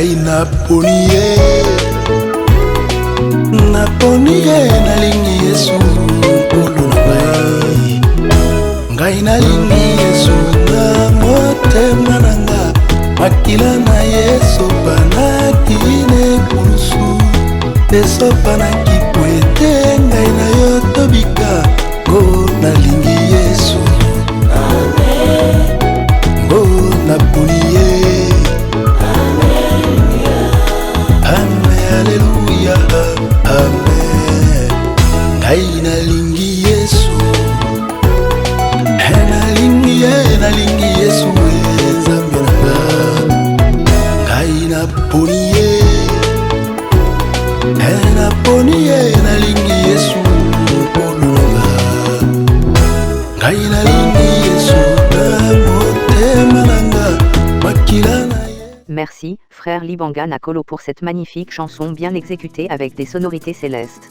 ngai naponi ye nalingi Yesu nkolo na ngai nalingi Yesu na motema nanga makila na Yesu panakine kulusu esopa na kikwete ngai na yo tobika go nalingi Yesu go naponi ye Alléluia, Amen. Ngai nalingi Yesu, nalingi Yesu Nzambe nanga. Ngai naponi ye, nalingi Yesu nkolo nanga. Ngai nalingi Yesu na motema nanga makila na. Merci, frère Libanga Nakolo pour cette magnifique chanson bien exécutée avec des sonorités célestes.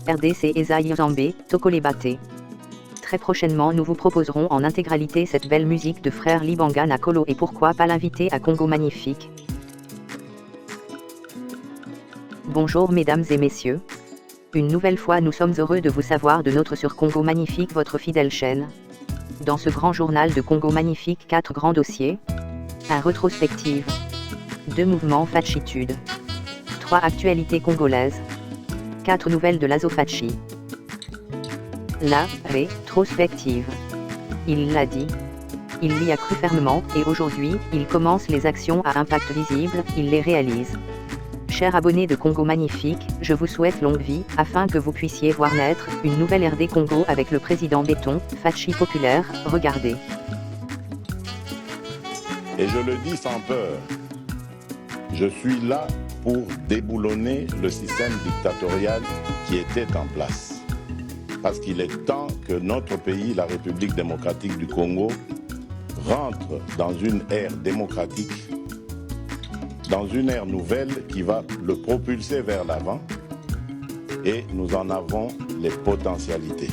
RDC Esaïe Zambé, Tokole Bate. Très prochainement nous vous proposerons en intégralité cette belle musique de frère Libanga Nakolo et pourquoi pas l'inviter à Congo Magnifique. Bonjour mesdames et messieurs. Une nouvelle fois nous sommes heureux de vous savoir de notre sur Congo Magnifique votre fidèle chaîne. Dans ce grand journal de Congo Magnifique 4 grands dossiers. 1 rétrospective. 2 mouvements Fatchitude. 3 actualités congolaises. 4 nouvelles de l'Azofachi. La rétrospective. Il l'a dit. Il y a cru fermement et aujourd'hui, il commence les actions à impact visible, il les réalise. Chers abonnés de Congo Magnifique, je vous souhaite longue vie, afin que vous puissiez voir naître une nouvelle RD Congo avec le président Béton, Fatchi populaire, regardez. Et je le dis sans peur, je suis là pour déboulonner le système dictatorial qui était en place. Parce qu'il est temps que notre pays, la République démocratique du Congo, rentre dans une ère démocratique, dans une ère nouvelle qui va le propulser vers l'avant. Et nous en avons les potentialités.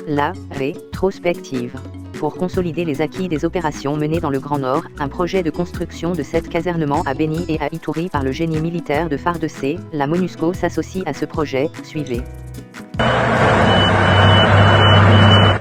La rétrospective. Pour consolider les acquis des opérations menées dans le Grand Nord, un projet de construction de 7 casernements à Beni et à Ituri par le génie militaire de FARDC, la MONUSCO s'associe à ce projet, suivez.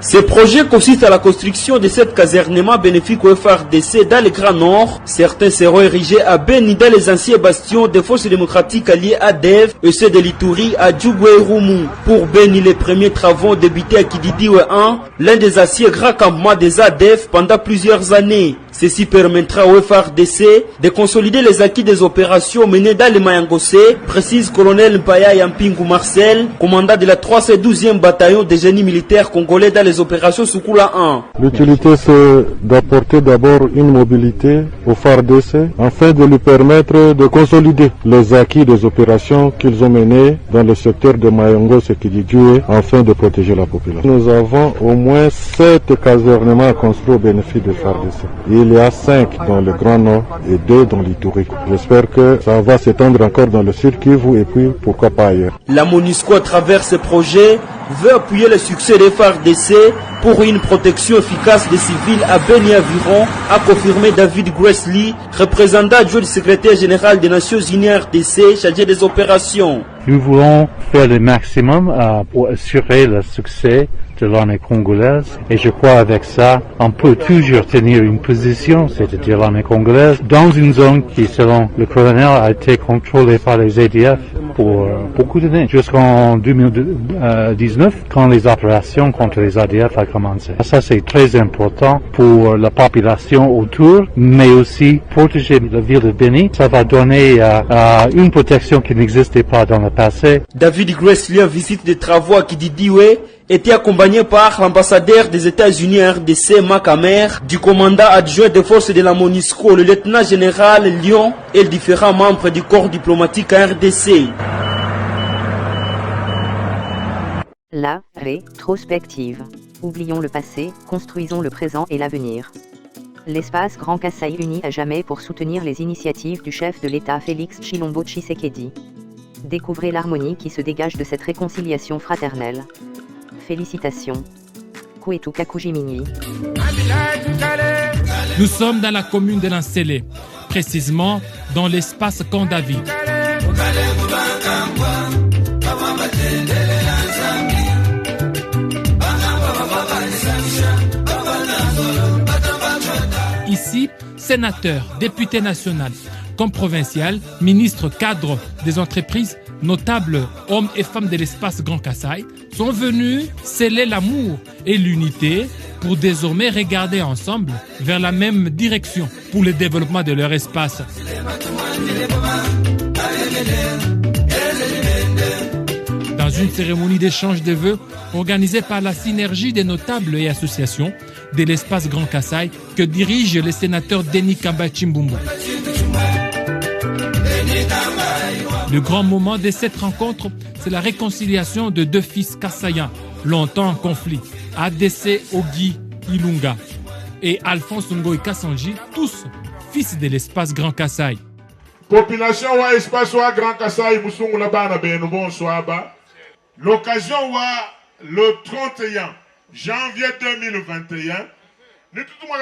Ce projet consiste à la construction de 7 casernements bénéfiques au FARDC dans le Grand Nord. Certains seront érigés à Beni dans les anciens bastions des forces démocratiques alliées ADEF et ceux de l'Ituri à Djougoué-Roumou. Pour Beni, les premiers travaux débutés à Kididiwe 1, l'un des anciens grands campements des ADEF pendant plusieurs années. Ceci permettra au FARDC de consolider les acquis des opérations menées dans le Mayangosé, précise colonel Mpaya Yampingu Marcel, commandant de la 312e bataillon des génies militaires congolais dans les opérations Soukoula 1. L'utilité c'est d'apporter d'abord une mobilité au FARDC afin de lui permettre de consolider les acquis des opérations qu'ils ont menées dans le secteur de Mayangos et Kididjoué afin de protéger la population. Nous avons au moins 7 casernements à construire au bénéfice du FARDC. Il y a 5 dans le Grand Nord et 2 dans l'Ituri. J'espère que ça va s'étendre encore dans le Sud Kivu et puis pourquoi pas ailleurs. La MONUSCO à travers ce projet veut appuyer le succès des FARDC pour une protection efficace des civils à Beni environ, a confirmé David Gressley, représentant adjoint du secrétaire général des Nations Unies RDC chargé des opérations. Nous voulons faire le maximum pour assurer le succès de l'armée congolaise et je crois avec ça on peut toujours tenir une position, c'est-à-dire l'armée congolaise, dans une zone qui selon le colonel a été contrôlée par les ADF pour beaucoup d'années, jusqu'en 2019 quand les opérations contre les ADF a commencé. Ça c'est très important pour la population autour, mais aussi protéger la ville de Beni. Ça va donner une protection qui n'existait pas dans le passé. David Gressley visite des travaux à Kididiwe était accompagné par l'ambassadeur des États-Unis à RDC, Makamer, du commandant adjoint des forces de la MONUSCO, le lieutenant général Lyon et les différents membres du corps diplomatique à RDC. La rétrospective. Oublions le passé, construisons le présent et l'avenir. L'espace Grand Kasaï uni à jamais pour soutenir les initiatives du chef de l'État Félix Tshilombo Tshisekedi. Découvrez l'harmonie qui se dégage de cette réconciliation fraternelle. Félicitations. Nous sommes dans la commune de Lansele. précisément dans l'espace Camp David. Ici, sénateurs, députés nationaux, comme provincial, ministres, cadres des entreprises, notables, hommes et femmes de l'espace Grand Kasaï, sont venus sceller l'amour et l'unité pour désormais regarder ensemble vers la même direction pour le développement de leur espace. Dans une cérémonie d'échange de vœux organisée par la synergie des notables et associations de l'espace Grand Kasaï que dirige le sénateur Denis Kamba Chimbumbu. Le grand moment de cette rencontre, c'est la réconciliation de deux fils kassaïens, longtemps en conflit, ADC Ogi Ilunga et Alphonse Ngoï Kassanji, tous fils de l'espace Grand Kasaï. Population wa espace wa Grand Kasaï, Moussoung Labana Benobon Soaba. L'occasion wa le 31 janvier 2021. Nous tout le monde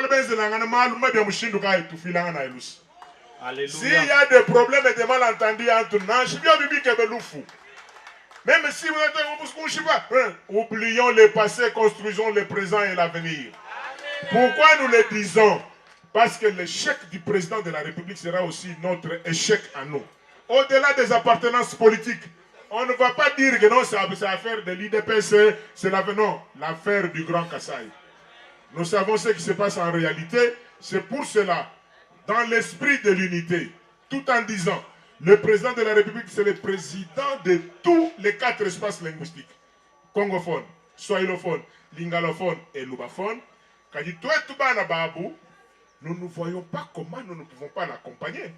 s'il y a des problèmes et des malentendus entre nous, même si vous oublions le passé, construisons le présent et l'avenir. Pourquoi nous le disons? Parce que l'échec du président de la République sera aussi notre échec à nous. Au-delà des appartenances politiques, on ne va pas dire que non, c'est l'affaire de l'IDPC, c'est l'affaire du Grand Kasaï. Nous savons ce qui se passe en réalité. C'est pour cela, dans l'esprit de l'unité, tout en disant, le président de la République, c'est le président de tous les 4 espaces linguistiques. Congophone, Swahilophone, Lingalophone et Lubaphone. Quand il dit, nous ne voyons pas comment nous ne pouvons pas l'accompagner.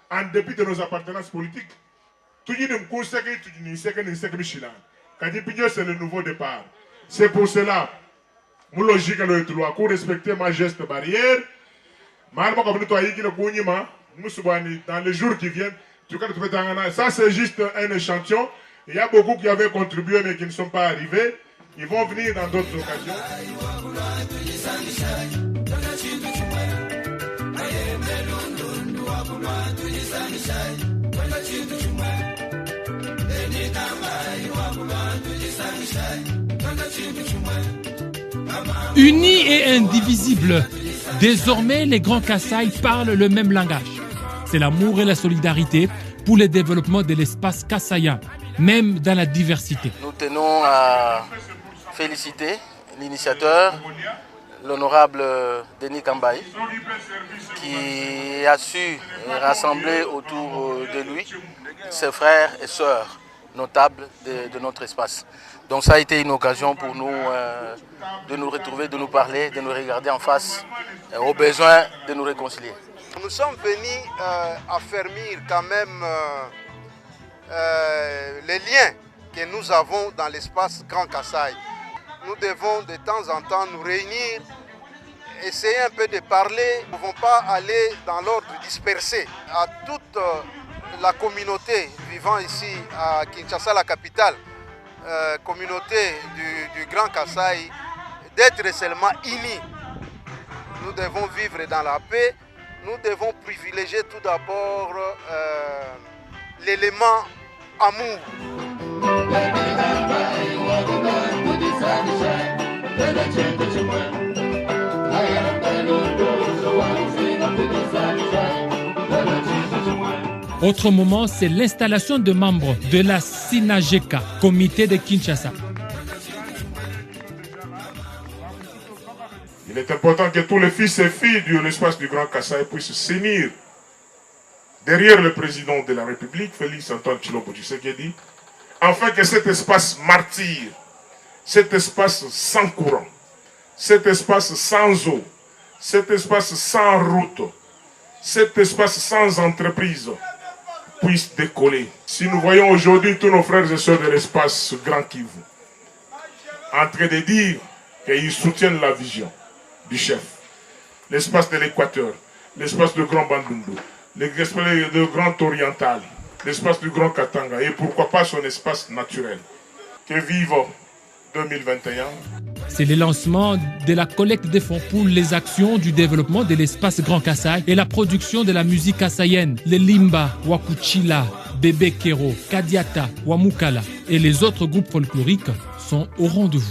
En dépit de nos appartenances politiques. Tout le monde sait que c'est le nouveau départ. C'est pour cela, mon logique est respecter ma geste barrière. Dans les jours qui viennent, ça c'est juste un échantillon. Il y a beaucoup qui avaient contribué mais qui ne sont pas arrivés. Ils vont venir dans d'autres occasions. Unis et indivisibles, désormais les Grands Kasaï parlent le même langage. C'est l'amour et la solidarité pour le développement de l'espace kassaïen, même dans la diversité. Nous tenons à féliciter l'initiateur, l'honorable Denis Kambaï, qui a su rassembler autour de lui ses frères et sœurs notables de notre espace. Donc ça a été une occasion pour nous de nous retrouver, de nous parler, de nous regarder en face, au besoin de nous réconcilier. Nous sommes venus affermir quand même les liens que nous avons dans l'espace Grand Kasaï. Nous devons de temps en temps nous réunir, essayer un peu de parler. Nous ne pouvons pas aller dans l'ordre dispersé. À toute la communauté vivant ici à Kinshasa, la capitale, communauté du Grand Kasaï, d'être seulement unis. Nous devons vivre dans la paix. Nous devons privilégier tout d'abord l'élément amour. Autre moment, c'est l'installation de membres de la SINAGECA, comité de Kinshasa. Il est important que tous les fils et filles de l'espace du Grand Kasaï puissent s'unir derrière le président de la République, Félix Antoine Tshilombo Tshisekedi, afin que cet espace martyr, cet espace sans courant, cet espace sans eau, cet espace sans route, cet espace sans entreprise puisse décoller. Si nous voyons aujourd'hui tous nos frères et sœurs de l'espace Grand Kivu en train de dire qu'ils soutiennent la vision du chef, l'espace de l'Équateur, l'espace du Grand Bandundu, l'espace du Grand Oriental, l'espace du Grand Katanga et pourquoi pas son espace naturel. Que vive 2021. C'est le lancement de la collecte des fonds pour les actions du développement de l'espace Grand Kasaï et la production de la musique kassaïenne, les Limba, Wakuchila, Bébé Kero, Kadiata, Wamukala et les autres groupes folkloriques sont au rendez-vous.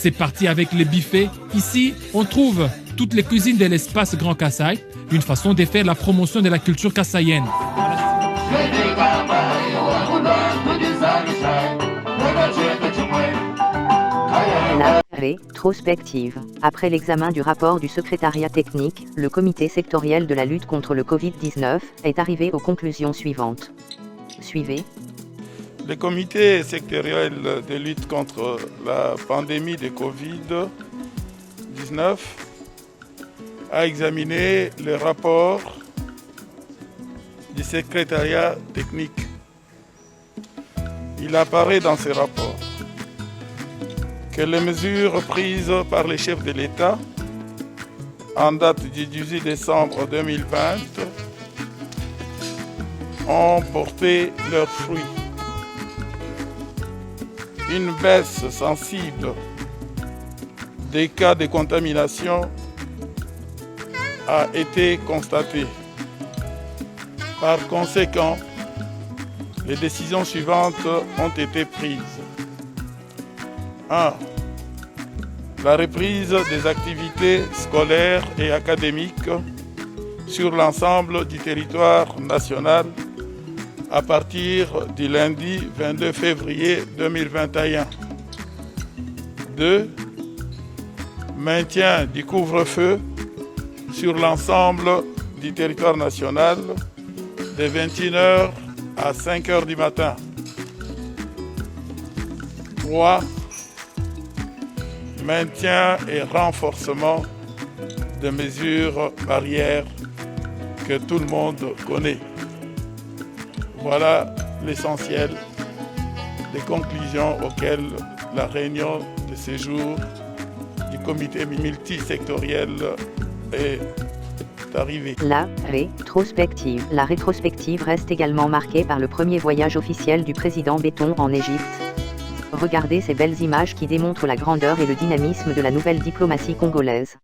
C'est parti avec les buffets. Ici, on trouve toutes les cuisines de l'espace Grand Kasaï, une façon de faire la promotion de la culture kassaïenne. La rétrospective. Après l'examen du rapport du secrétariat technique, le comité sectoriel de la lutte contre le Covid-19 est arrivé aux conclusions suivantes. Suivez. Le comité sectoriel de lutte contre la pandémie de Covid-19 a examiné le rapport du secrétariat technique. Il apparaît dans ce rapport que les mesures prises par les chefs de l'État en date du 18 décembre 2020 ont porté leurs fruits. Une baisse sensible des cas de contamination a été constatée. Par conséquent, les décisions suivantes ont été prises. 1. La reprise des activités scolaires et académiques sur l'ensemble du territoire national à partir du lundi 22 février 2021. 2. Maintien du couvre-feu sur l'ensemble du territoire national de 21h à 5h du matin. 3. Maintien et renforcement des mesures barrières que tout le monde connaît. Voilà l'essentiel des conclusions auxquelles la réunion de ce jour du comité multisectoriel est arrivée. La rétrospective. La rétrospective reste également marquée par le premier voyage officiel du président Béton en Égypte. Regardez ces belles images qui démontrent la grandeur et le dynamisme de la nouvelle diplomatie congolaise.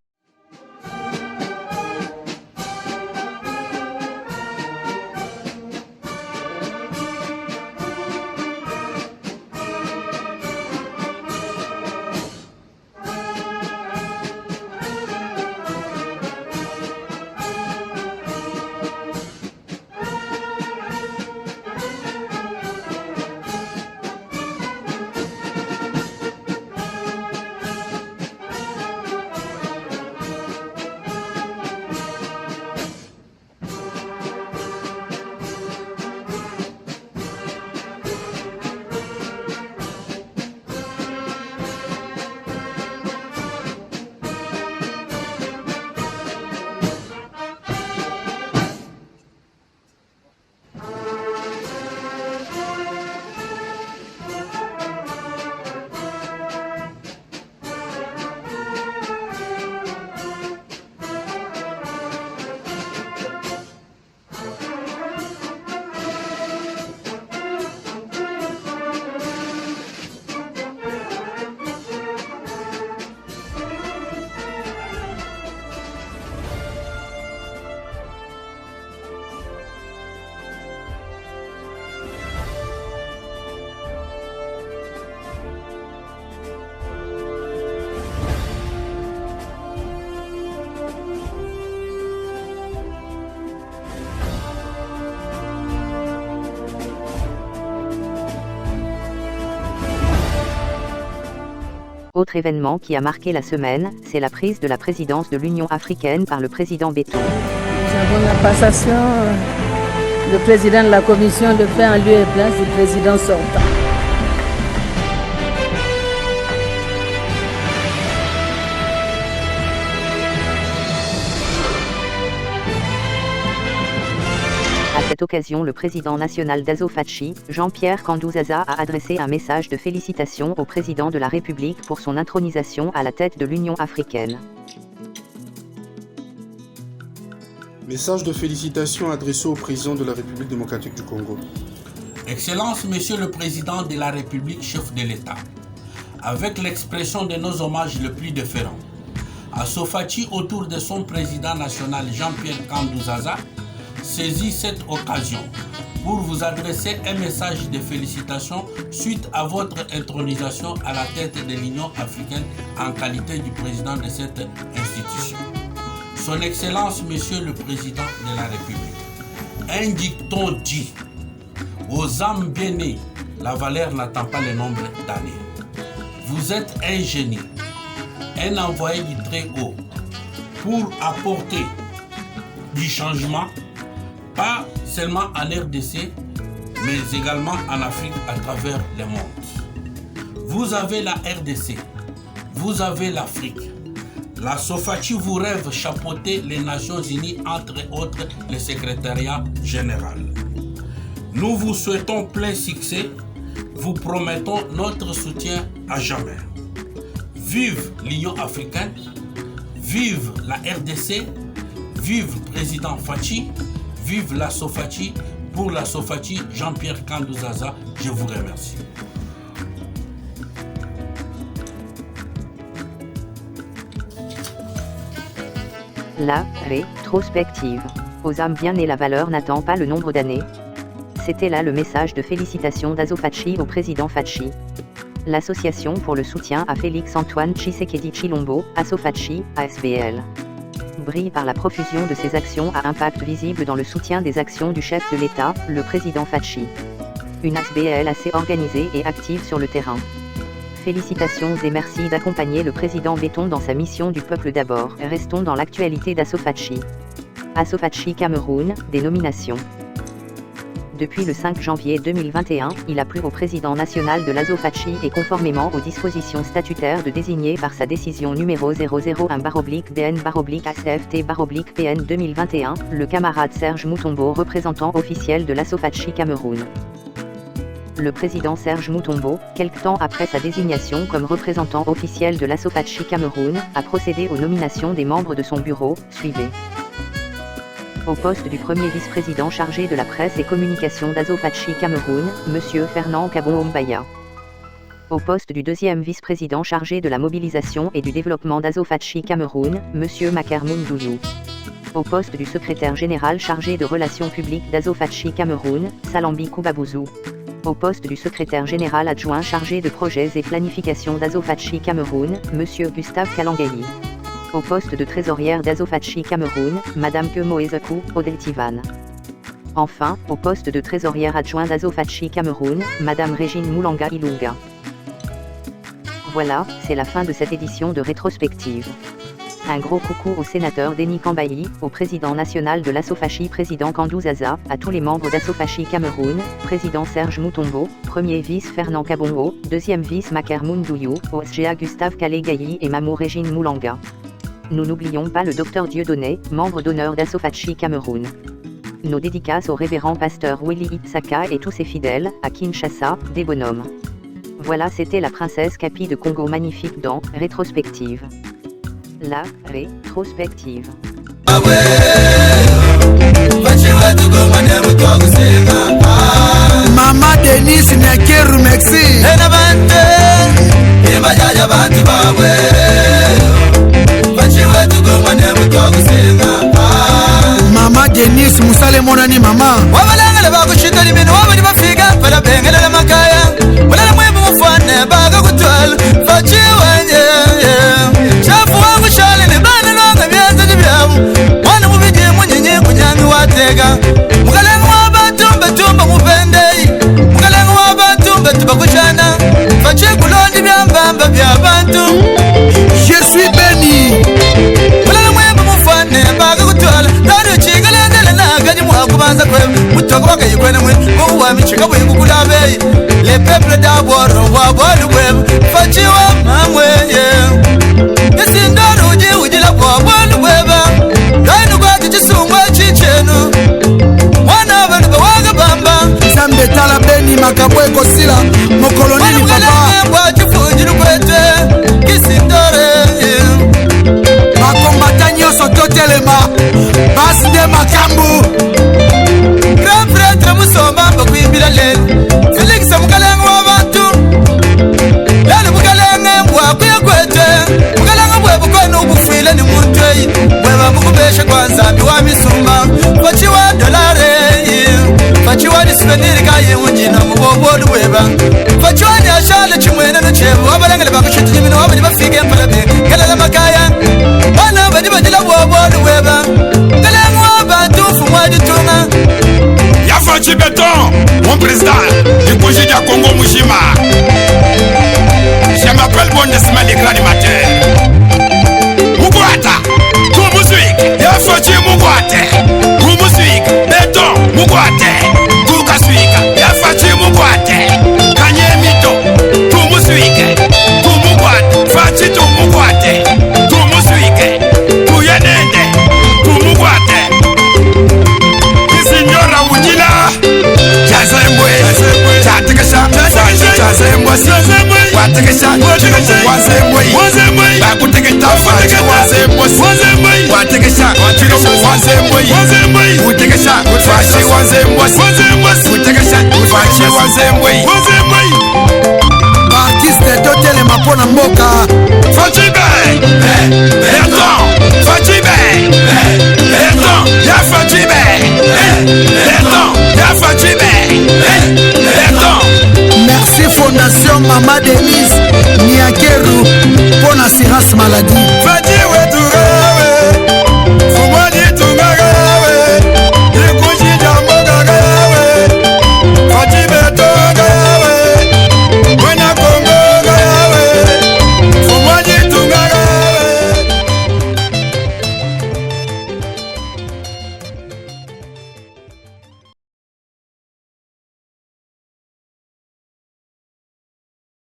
Autre événement qui a marqué la semaine, c'est la prise de la présidence de l'Union africaine par le président Béton. Nous avons la passation. Le président de la commission le fait en lieu et place du président sortant. À cette occasion, le président national d'Azo-Fachi, Jean-Pierre Kandouzaza, a adressé un message de félicitations au président de la République pour son intronisation à la tête de l'Union africaine. Message de félicitations adressé au président de la République démocratique du Congo. Excellence, Monsieur le Président de la République, chef de l'État, avec l'expression de nos hommages le plus déférents, Azo-Fachi, autour de son président national Jean-Pierre Kandouzaza, saisit cette occasion pour vous adresser un message de félicitations suite à votre intronisation à la tête de l'Union africaine en qualité du président de cette institution. Son Excellence, Monsieur le Président de la République, un dicton dit « Aux âmes bien nées, la valeur n'attend pas le nombre d'années. Vous êtes un génie, un envoyé du très haut pour apporter du changement, pas seulement en RDC, mais également en Afrique à travers le monde. Vous avez la RDC, vous avez l'Afrique. La Azo-Fachi vous rêve chapeauter les Nations Unies, entre autres le secrétariat général. Nous vous souhaitons plein succès, vous promettons notre soutien à jamais. Vive l'Union africaine, vive la RDC, vive le président Fachi, vive la Azo-Fachi. Pour la Azo-Fachi, Jean-Pierre Kandouzaza, je vous remercie. La rétrospective. Aux âmes bien nées, la valeur n'attend pas le nombre d'années. C'était là le message de félicitations d'Azo-Fachi au président Fachi. L'Association pour le soutien à Félix-Antoine Tshisekedi Tshilombo, Azo-Fachi, ASBL, brille par la profusion de ses actions à impact visible dans le soutien des actions du chef de l'État, le président Fachi. Une ASBL assez organisée et active sur le terrain. Félicitations et merci d'accompagner le président Béton dans sa mission du peuple d'abord. Restons dans l'actualité d'Azo-Fachi. Azo-Fachi Cameroun, des nominations. Depuis le 5 janvier 2021, il a plu au président national de l'Azo-Fachi et conformément aux dispositions statutaires de désigner par sa décision numéro 001-DN-ACFT-PN 2021, le camarade Serge Moutombo, représentant officiel de l'Azo-Fachi Cameroun. Le président Serge Moutombo, quelque temps après sa désignation comme représentant officiel de l'Azo-Fachi Cameroun, a procédé aux nominations des membres de son bureau. Suivez. Au poste du premier vice-président chargé de la presse et communication d'Azo-Fachi Cameroun, M. Fernand Kabon-Ombaya. Au poste du deuxième vice-président chargé de la mobilisation et du développement d'Azo-Fachi Cameroun, M. Makermoun Douyou. Au poste du secrétaire général chargé de relations publiques d'Azo-Fachi Cameroun, Salambi Koubabouzou. Au poste du secrétaire général adjoint chargé de projets et planification d'Azo-Fachi Cameroun, M. Gustave Kalangayi. Au poste de trésorière d'Azo-Fachi Cameroun, Mme Kemoezakou Odeltivan. Enfin, au poste de trésorière adjoint d'Azo-Fachi Cameroun, Mme Régine Moulanga Ilunga. Voilà, c'est la fin de cette édition de rétrospective. Un gros coucou au sénateur Denis Kambayi, au président national de l'Azo-Fachi président Kandouzaza, à tous les membres d'Azo-Fachi Cameroun, président Serge Moutombo, premier vice Fernand Kabongo, deuxième vice Makermoun Douyou, au SGA Gustave Kalégayi et Mamou Régine Moulanga. Nous n'oublions pas le docteur Dieudonné, membre d'honneur d'Azo-Fachi Cameroun. Nos dédicaces au révérend pasteur Willy Itsaka et tous ses fidèles, à Kinshasa, des bonhommes. Voilà, c'était la princesse Capi de Congo magnifique dans Rétrospective. La rétrospective. Mama Denise Nyakeru Mexi. Mama Denise Musale Monani mama. Wabalangala bakushita libino wabali bafiga bala bengela makaya. Wala mwebu mfane baga kutwala bachiwanye. Chafu wangu shale ni bana longa byanza jibyamu. Wana mubije munyenye kunyangi watega. Mukalenga wabatumba tumba mupendei. Mukalenga wabatumba tubakushana. Bache kulondi byambamba byabantu. le peuple d'abord wa bol web fachiwa mamwe Isindoro uji la wa bol web Dainu kwa kichisungwa chichenu Wana bani bawaga bamba Zambe tala beni makabwe kosila mokolonini papa Mwa chifunjiru kwete Isindore Makombata nyoso totelema Basi de makambu Grand frère musomba bakwimbira lelo Felix mukalenga wabantu Lelo mukalenga mbwakwiye kwete Mukalenga mbwebo kwenu ubufile ni muntweyi Mweba mukubesha kwa nzambi wa misumba Fachiwa dolare Fachiwa ni souvenir kaye unjina mubobodu weba Fachiwa ni ashale chimwene nuchebu Wabalengele bakushiti jimino wabani bafige mpalabe Kalala makaya Wana bani bajila bobodu weba Kalenga wabantu fumwaji tunga Yafachi Béton, mon président du projet du Congo Mujima. Je m'appelle Bondesma le grand animateur. Mugwata, tout musique. Yafachi Mugwate, tout musique. Béton, Mugwate, tout Kasuika. Yafachi Mugwate, Kanye Mito, tout musique. Tout Mugwate, Fachi tout Mugwate, tout musique. Tout Yenende, tout Mugwate. Signora Ujila Jazembwe Chatekesha Jazembwe Watekesha Wazembwe Bakuteketa Fachi Wazembwe Watekesha Wazembwe Utekesha Fachi Wazembwe Utekesha Fachi Wazembwe Artiste totele mapona mboka Fachi Bay Berton Fachi Bay Berton Ya Fachi Bay Berton Ya Fachi Bay Berton Merci Fondation Mama Denise Niakeru pour l'assurance maladie